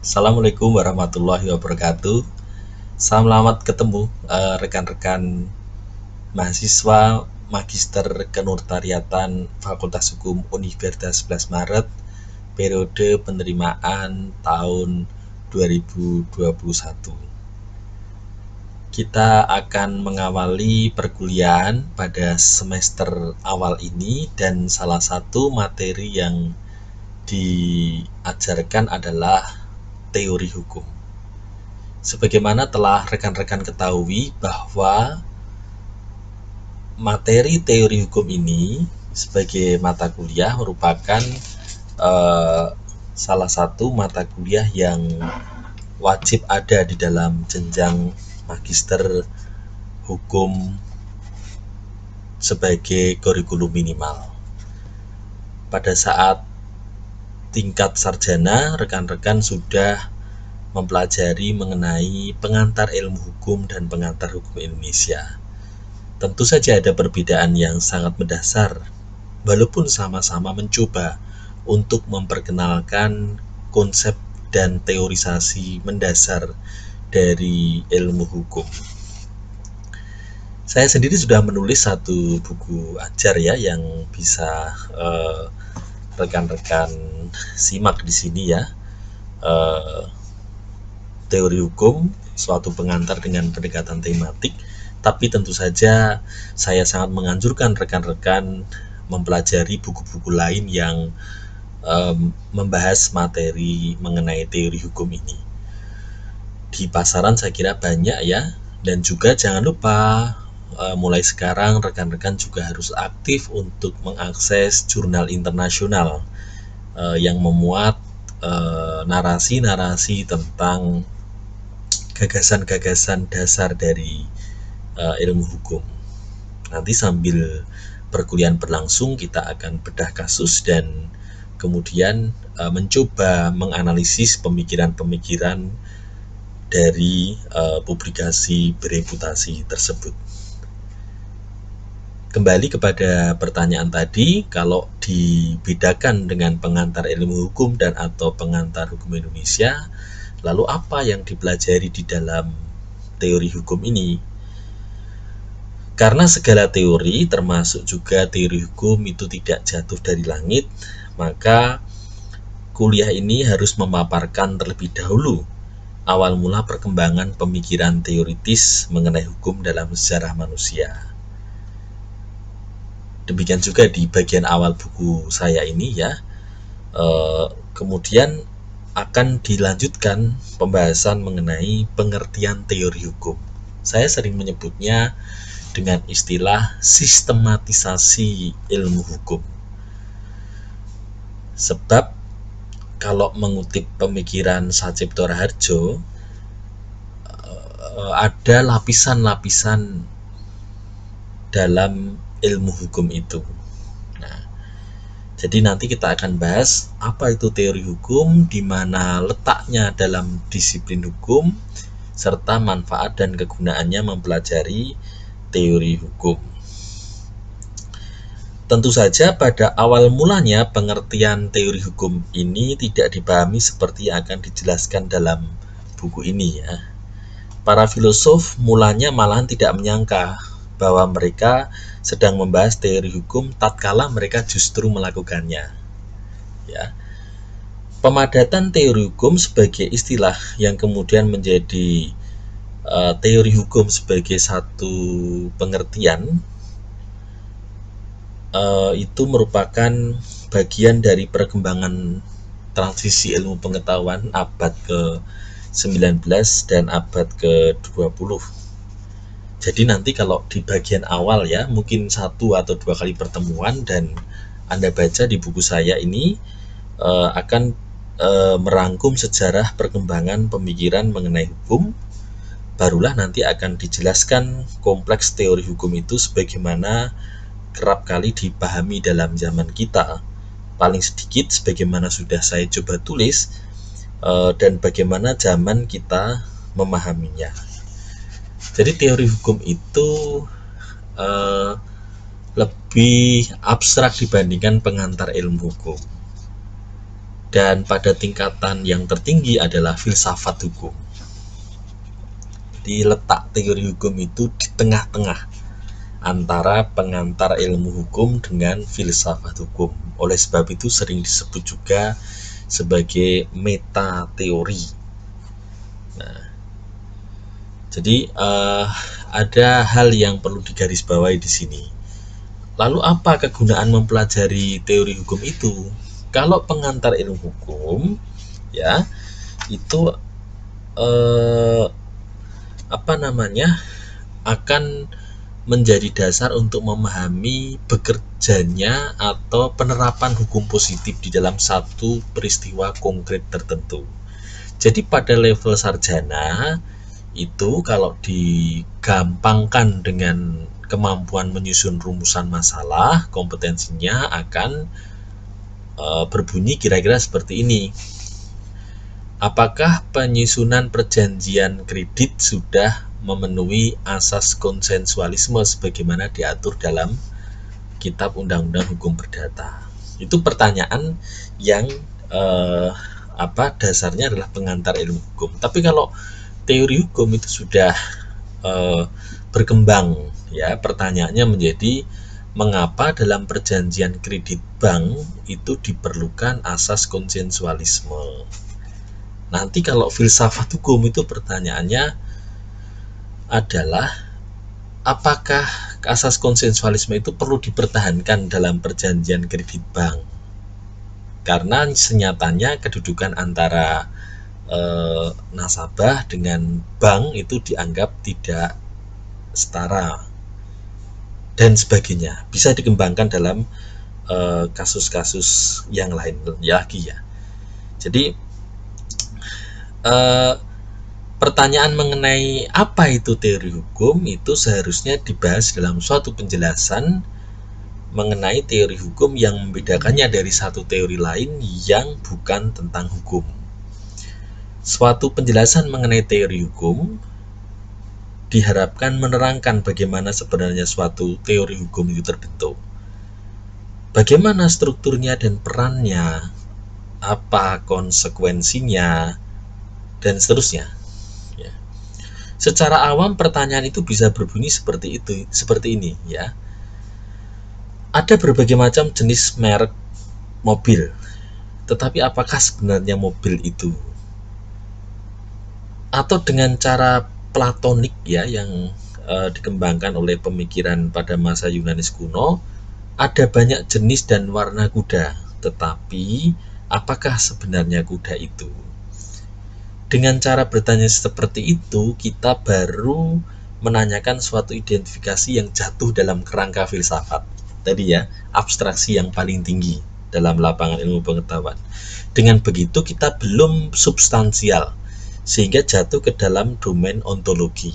Assalamualaikum warahmatullahi wabarakatuh. Selamat ketemu rekan-rekan mahasiswa Magister Kenotariatan Fakultas Hukum Universitas 11 Maret periode penerimaan tahun 2021. Kita akan mengawali perkuliahan pada semester awal ini dan salah satu materi yang diajarkan adalah teori hukum. Sebagaimana telah rekan-rekan ketahui bahwa materi teori hukum ini sebagai mata kuliah merupakan salah satu mata kuliah yang wajib ada di dalam jenjang magister hukum sebagai kurikulum minimal. Pada saat tingkat sarjana, rekan-rekan sudah mempelajari mengenai pengantar ilmu hukum dan pengantar hukum Indonesia. Tentu saja ada perbedaan yang sangat mendasar, walaupun sama-sama mencoba untuk memperkenalkan konsep dan teorisasi mendasar dari ilmu hukum. Saya sendiri sudah menulis satu buku ajar ya yang bisa rekan-rekan simak di sini ya. Teori hukum, suatu pengantar dengan pendekatan tematik, tapi tentu saja saya sangat menganjurkan rekan-rekan mempelajari buku-buku lain yang membahas materi mengenai teori hukum ini. Di pasaran saya kira banyak ya, dan juga jangan lupa mulai sekarang rekan-rekan juga harus aktif untuk mengakses jurnal internasional yang memuat narasi-narasi tentang gagasan-gagasan dasar dari ilmu hukum. Nanti sambil perkuliahan berlangsung kita akan bedah kasus dan kemudian mencoba menganalisis pemikiran-pemikiran dari publikasi bereputasi tersebut. Kembali kepada pertanyaan tadi, kalau dibedakan dengan pengantar ilmu hukum dan atau pengantar hukum Indonesia, lalu apa yang dipelajari di dalam teori hukum ini? Karena segala teori, termasuk juga teori hukum itu tidak jatuh dari langit, maka kuliah ini harus memaparkan terlebih dahulu awal mula perkembangan pemikiran teoritis mengenai hukum dalam sejarah manusia. Demikian juga di bagian awal buku saya ini ya. Kemudian akan dilanjutkan pembahasan mengenai pengertian teori hukum. Saya sering menyebutnya dengan istilah sistematisasi ilmu hukum. Sebab kalau mengutip pemikiran Sacipto Raharjo, ada lapisan-lapisan dalam ilmu hukum itu. Nah, jadi nanti kita akan bahas apa itu teori hukum, di mana letaknya dalam disiplin hukum, serta manfaat dan kegunaannya mempelajari teori hukum. Tentu saja pada awal mulanya pengertian teori hukum ini tidak dipahami seperti yang akan dijelaskan dalam buku ini ya. Para filosof mulanya malahan tidak menyangka bahwa mereka sedang membahas teori hukum tatkala mereka justru melakukannya. Ya. Pemadatan teori hukum sebagai istilah yang kemudian menjadi teori hukum sebagai satu pengertian itu merupakan bagian dari perkembangan transisi ilmu pengetahuan abad ke-19 dan abad ke-20. Jadi nanti kalau di bagian awal ya, mungkin 1 atau 2 kali pertemuan dan Anda baca di buku saya ini akan merangkum sejarah perkembangan pemikiran mengenai hukum. Barulah nanti akan dijelaskan kompleks teori hukum itu sebagaimana kerap kali dipahami dalam zaman kita. Paling sedikit sebagaimana sudah saya coba tulis dan bagaimana zaman kita memahaminya. Jadi teori hukum itu lebih abstrak dibandingkan pengantar ilmu hukum. dan pada tingkatan yang tertinggi adalah filsafat hukum. Di letak teori hukum itu di tengah-tengah antara pengantar ilmu hukum dengan filsafat hukum. Oleh sebab itu sering disebut juga sebagai meta teori. Nah, jadi ada hal yang perlu digarisbawahi di sini. Lalu apa kegunaan mempelajari teori hukum itu? Kalau pengantar ilmu hukum, ya itu akan menjadi dasar untuk memahami bekerjanya atau penerapan hukum positif di dalam satu peristiwa konkret tertentu. Jadi pada level sarjana itu kalau digampangkan dengan kemampuan menyusun rumusan masalah, kompetensinya akan berbunyi kira-kira seperti ini. Apakah penyusunan perjanjian kredit sudah memenuhi asas konsensualisme sebagaimana diatur dalam Kitab Undang-Undang Hukum Perdata? Itu pertanyaan yang dasarnya adalah pengantar ilmu hukum. Tapi kalau teori hukum itu sudah berkembang, ya pertanyaannya menjadi mengapa dalam perjanjian kredit bank itu diperlukan asas konsensualisme. Nanti kalau filsafat hukum itu pertanyaannya adalah apakah asas konsensualisme itu perlu dipertahankan dalam perjanjian kredit bank? Karena senyatanya kedudukan antara nasabah dengan bank itu dianggap tidak setara dan sebagainya. Bisa dikembangkan dalam kasus-kasus yang lain lagi ya. Jadi pertanyaan mengenai apa itu teori hukum itu seharusnya dibahas dalam suatu penjelasan mengenai teori hukum yang membedakannya dari satu teori lain yang bukan tentang hukum. Suatu penjelasan mengenai teori hukum diharapkan menerangkan bagaimana sebenarnya suatu teori hukum itu terbentuk, bagaimana strukturnya dan perannya, apa konsekuensinya, dan seterusnya. Ya. Secara awam pertanyaan itu bisa berbunyi seperti ini ya. Ada berbagai macam jenis merek mobil, tetapi apakah sebenarnya mobil itu? Atau dengan cara platonik ya yang dikembangkan oleh pemikiran pada masa Yunani kuno, ada banyak jenis dan warna kuda, tetapi apakah sebenarnya kuda itu? Dengan cara bertanya seperti itu, kita baru menanyakan suatu identifikasi yang jatuh dalam kerangka filsafat. Tadi ya, abstraksi yang paling tinggi dalam lapangan ilmu pengetahuan. Dengan begitu kita belum substansial, sehingga jatuh ke dalam domain ontologi.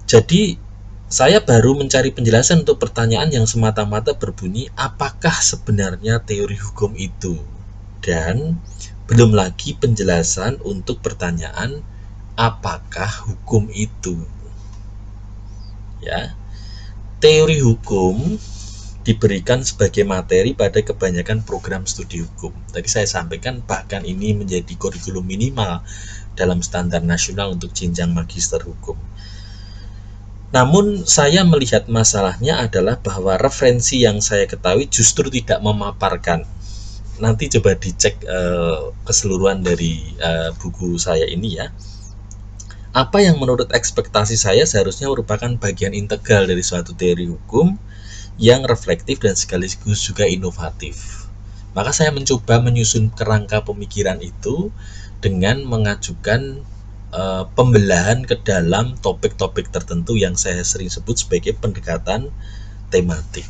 Jadi saya baru mencari penjelasan untuk pertanyaan yang semata-mata berbunyi apakah sebenarnya teori hukum itu, dan belum lagi penjelasan untuk pertanyaan apakah hukum itu. Ya, teori hukum diberikan sebagai materi pada kebanyakan program studi hukum. Tadi saya sampaikan bahkan ini menjadi kurikulum minimal dalam standar nasional untuk jenjang magister hukum. Namun saya melihat masalahnya adalah bahwa referensi yang saya ketahui justru tidak memaparkan. Nanti coba dicek keseluruhan dari buku saya ini ya. Apa yang menurut ekspektasi saya seharusnya merupakan bagian integral dari suatu teori hukum yang reflektif dan sekaligus juga inovatif. Maka saya mencoba menyusun kerangka pemikiran itu dengan mengajukan pembelahan ke dalam topik-topik tertentu yang saya sering sebut sebagai pendekatan tematik.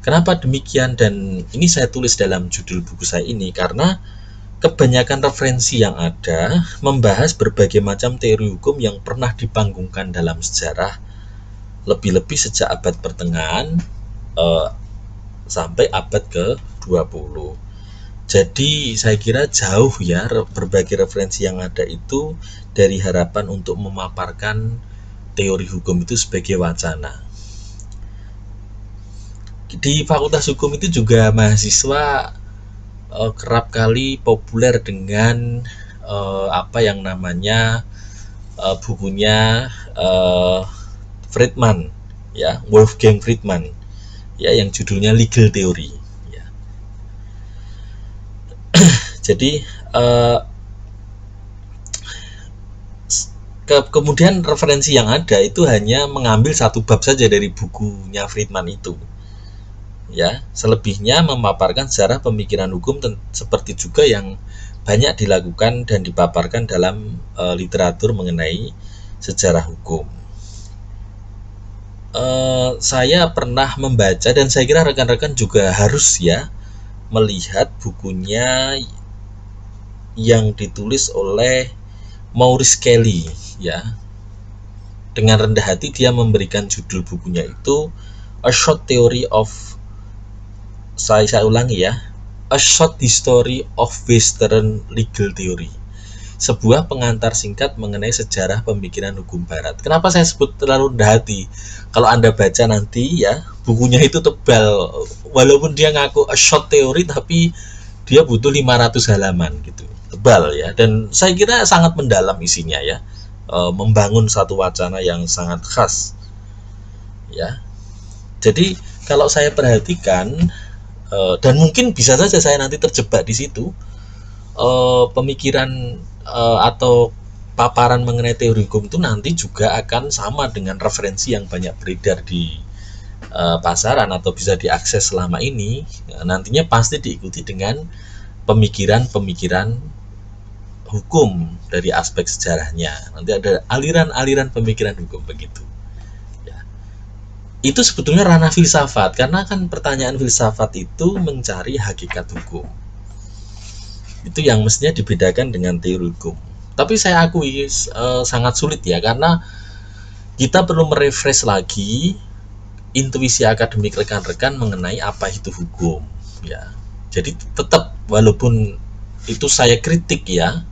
Kenapa demikian? Dan ini saya tulis dalam judul buku saya ini karena kebanyakan referensi yang ada membahas berbagai macam teori hukum yang pernah dipanggungkan dalam sejarah, lebih-lebih sejak abad pertengahan sampai abad ke-20. Jadi saya kira jauh ya berbagai referensi yang ada itu dari harapan untuk memaparkan teori hukum itu sebagai wacana. Di Fakultas Hukum itu juga mahasiswa kerap kali populer dengan apa yang namanya bukunya Friedman, ya, Wolfgang Friedman, ya, yang judulnya Legal Theory, ya. Jadi kemudian referensi yang ada itu hanya mengambil satu bab saja dari bukunya Friedman itu, ya. Selebihnya memaparkan sejarah pemikiran hukum, seperti juga yang banyak dilakukan dan dipaparkan dalam literatur mengenai sejarah hukum. Saya pernah membaca, dan saya kira rekan-rekan juga harus ya melihat bukunya yang ditulis oleh Maurice Kelly, ya. Dengan rendah hati dia memberikan judul bukunya itu A Short Theory of, saya ulangi ya, A Short History of Western Legal Theory, sebuah pengantar singkat mengenai sejarah pemikiran hukum barat. Kenapa saya sebut terlalu rendah hati? Kalau Anda baca nanti ya, bukunya itu tebal. Walaupun dia ngaku a short theory, tapi dia butuh 500 halaman gitu. Tebal ya, dan saya kira sangat mendalam isinya ya. Membangun satu wacana yang sangat khas. Ya. Jadi kalau saya perhatikan, dan mungkin bisa saja saya nanti terjebak di situ, pemikiran atau paparan mengenai teori hukum itu nanti juga akan sama dengan referensi yang banyak beredar di pasaran atau bisa diakses selama ini. Nantinya pasti diikuti dengan pemikiran-pemikiran hukum dari aspek sejarahnya. Nanti ada aliran-aliran pemikiran hukum begitu. Itu sebetulnya ranah filsafat, karena kan pertanyaan filsafat itu mencari hakikat hukum. Itu yang mestinya dibedakan dengan teori hukum. Tapi saya akui sangat sulit ya, karena kita perlu merefresh lagi intuisi akademik rekan-rekan mengenai apa itu hukum, ya. Jadi tetap walaupun itu saya kritik ya,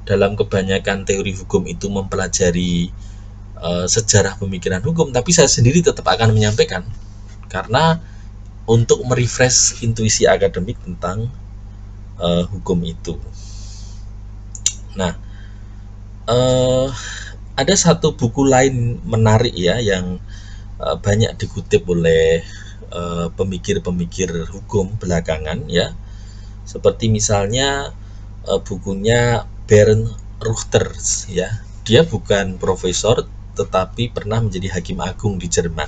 dalam kebanyakan teori hukum itu mempelajari sejarah pemikiran hukum, tapi saya sendiri tetap akan menyampaikan karena untuk merefresh intuisi akademik tentang hukum itu. Nah, ada satu buku lain menarik ya yang banyak dikutip oleh pemikir-pemikir hukum belakangan ya, seperti misalnya bukunya Bernd Reuters ya. Dia bukan profesor tetapi pernah menjadi hakim agung di Jerman.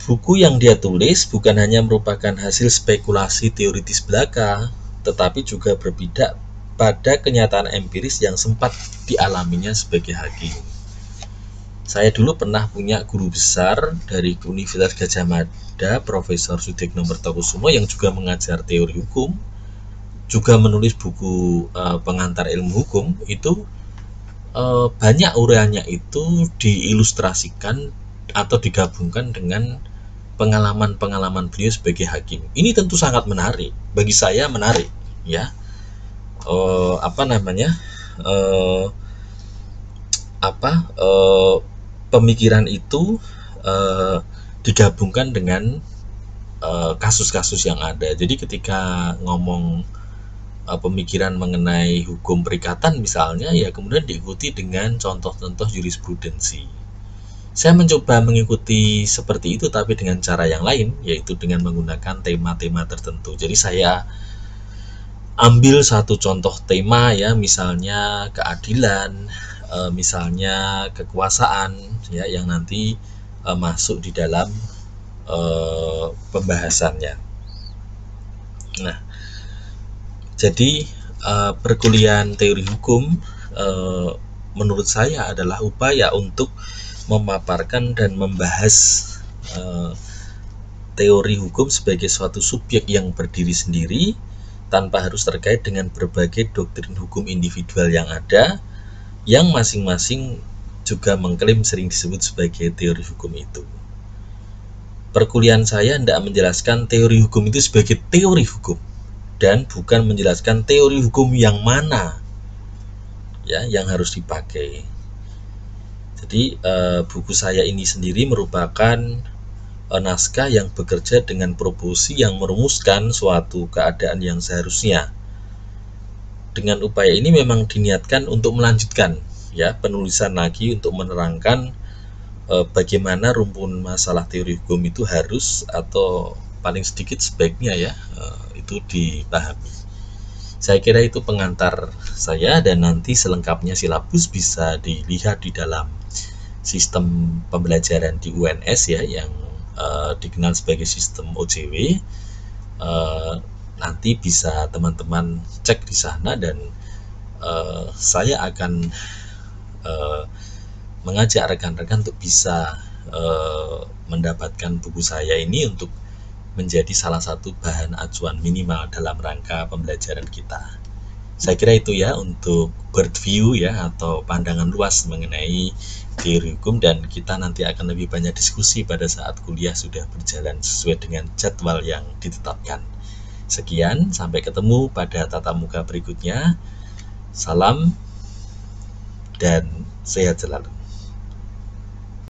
Buku yang dia tulis bukan hanya merupakan hasil spekulasi teoritis belaka, tetapi juga berpijak pada kenyataan empiris yang sempat dialaminya sebagai hakim. Saya dulu pernah punya guru besar dari Universitas Gadjah Mada, Profesor Sudikno Mertokusumo, yang juga mengajar teori hukum, juga menulis buku pengantar ilmu hukum. Itu banyak uraiannya itu diilustrasikan atau digabungkan dengan pengalaman-pengalaman beliau sebagai hakim. Ini tentu sangat menarik, bagi saya menarik ya. Pemikiran itu digabungkan dengan kasus-kasus yang ada. Jadi ketika ngomong pemikiran mengenai hukum perikatan misalnya, ya kemudian diikuti dengan contoh-contoh jurisprudensi. Saya mencoba mengikuti seperti itu, tapi dengan cara yang lain, yaitu dengan menggunakan tema-tema tertentu. Jadi saya ambil satu contoh tema ya, misalnya keadilan, misalnya kekuasaan ya, yang nanti masuk di dalam pembahasannya. Nah, jadi perkuliahan teori hukum menurut saya adalah upaya untuk memaparkan dan membahas teori hukum sebagai suatu subjek yang berdiri sendiri tanpa harus terkait dengan berbagai doktrin hukum individual yang ada, yang masing-masing juga mengklaim sering disebut sebagai teori hukum itu. Perkuliahan saya hendak menjelaskan teori hukum itu sebagai teori hukum dan bukan menjelaskan teori hukum yang mana ya yang harus dipakai. Jadi buku saya ini sendiri merupakan naskah yang bekerja dengan proporsi yang merumuskan suatu keadaan yang seharusnya. Dengan upaya ini memang diniatkan untuk melanjutkan ya penulisan lagi untuk menerangkan bagaimana rumpun masalah teori hukum itu harus atau paling sedikit sebaiknya ya itu dipahami. Saya kira itu pengantar saya, dan nanti selengkapnya silabus bisa dilihat di dalam sistem pembelajaran di UNS ya yang dikenal sebagai sistem OJW. Nanti bisa teman-teman cek di sana, dan saya akan mengajak rekan-rekan untuk bisa mendapatkan buku saya ini untuk menjadi salah satu bahan acuan minimal dalam rangka pembelajaran kita. Saya kira itu ya untuk bird view ya atau pandangan luas mengenai teori hukum, dan kita nanti akan lebih banyak diskusi pada saat kuliah sudah berjalan sesuai dengan jadwal yang ditetapkan. Sekian, sampai ketemu pada tatap muka berikutnya. Salam dan sehat selalu.